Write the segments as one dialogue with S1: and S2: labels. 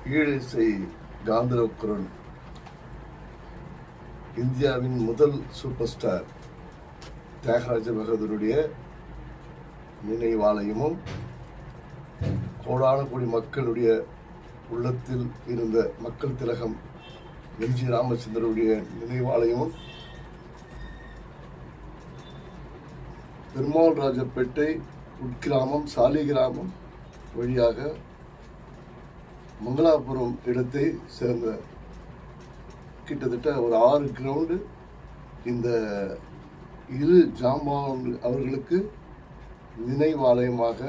S1: ஈழிசை காந்தரக்குரன் இந்தியாவின் முதல் super star Thyagaraja பகதூருடைய நினைவாலயமும் கோடான கோடி மக்களுடைய உள்ளத்தில் இருந்த மக்கள் திலகம் எம்.ஜி. ராமச்சந்திரனுடைய நினைவாலயமும் பெருமாள் ராஜப்பேட்டை உட்கிராமம் சாலிகிராமம் வழியாக மங்களாபுரம் இடத்தை சேர்ந்த கிட்டத்தட்ட ஒரு 6 கிரவுண்டு இந்த இரு ஜாம்பவான் அவர்களுக்கு நினைவாலயமாக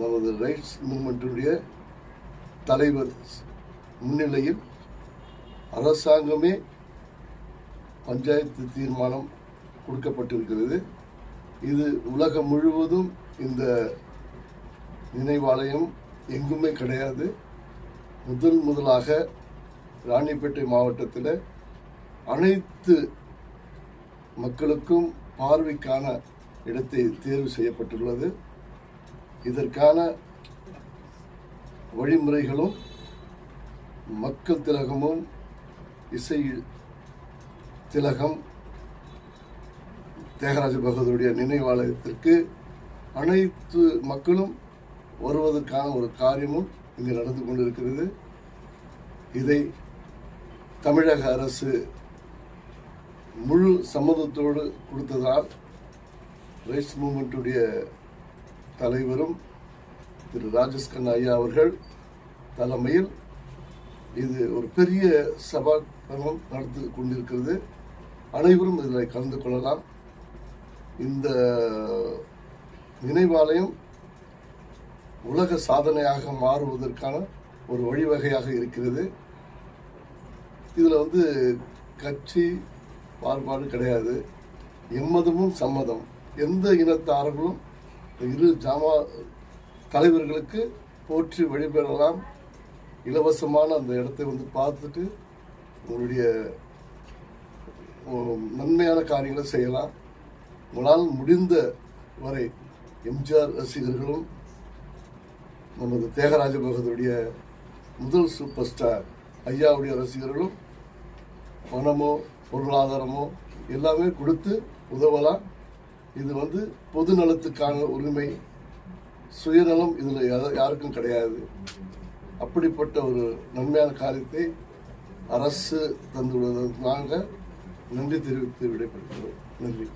S1: நமது ரைட்ஸ் மூவ்மெண்ட்டுடைய தலைவர் முன்னிலையில் அரசாங்கமே பஞ்சாயத்து தீர்மானம் கொடுக்கப்பட்டிருக்கிறது. இது உலகம் முழுவதும் இந்த நினைவாலயம் எங்குமே கிடையாது. முதலாக ராணிப்பேட்டை மாவட்டத்தில் அனைத்து மக்களுக்கும் பார்வைக்கான இடத்தை தேர்வு செய்யப்பட்டுள்ளது. இதற்கான வழிமுறைகளும் மக்கள் திலகமும் இசை திலகம் தியாகராஜ பகதூருடைய நினைவாலயத்திற்கு அனைத்து மக்களும் வருவதற்கான ஒரு காரியமும் இங்கு நடந்து கொண்டிருக்கிறது. இதை தமிழக அரசு முழு சம்மதத்தோடு கொடுத்ததால் ரைட்ஸ் மூவ்மெண்ட்டுடைய தலைவரும் திரு ராஜேஷ் கண்ணா ஐயா அவர்கள் தலைமையில் இது ஒரு பெரிய சபாகமம் நடந்து கொண்டிருக்கிறது. அனைவரும் இதில் கலந்து கொள்ளலாம். இந்த நினைவாலயம் உலக சாதனையாக மாறுவதற்கான ஒரு வழிவகையாக இருக்கிறது. இதில் கட்சி பாகுபாடு கிடையாது. எம்மதமும் சம்மதம். எந்த இனத்தார்களும் இரு தலைவர்களுக்கு போற்றி வழிபெறலாம். இலவசமான அந்த இடத்தை பார்த்துட்டு உங்களுடைய நன்மையான காரியங்களை செய்யலாம். உங்களால் முடிந்த வரை எம்ஜிஆர் ரசிகர்களும் நமது தியாகராஜ பகதூருடைய முதல் சூப்பர் ஸ்டார் ஐயாவுடைய ரசிகர்களும் பணமோ பொருளாதாரமோ எல்லாமே கொடுத்து உதவலாம். இது பொது நலத்துக்கான உரிமை, சுயநலம் இதில் யாருக்கும் கிடையாது. அப்படிப்பட்ட ஒரு நன்மையான காரியத்தை அரசு தந்துள்ளது. நாங்கள் நன்றி தெரிவித்து விடைபெறுகிறோம். நன்றி.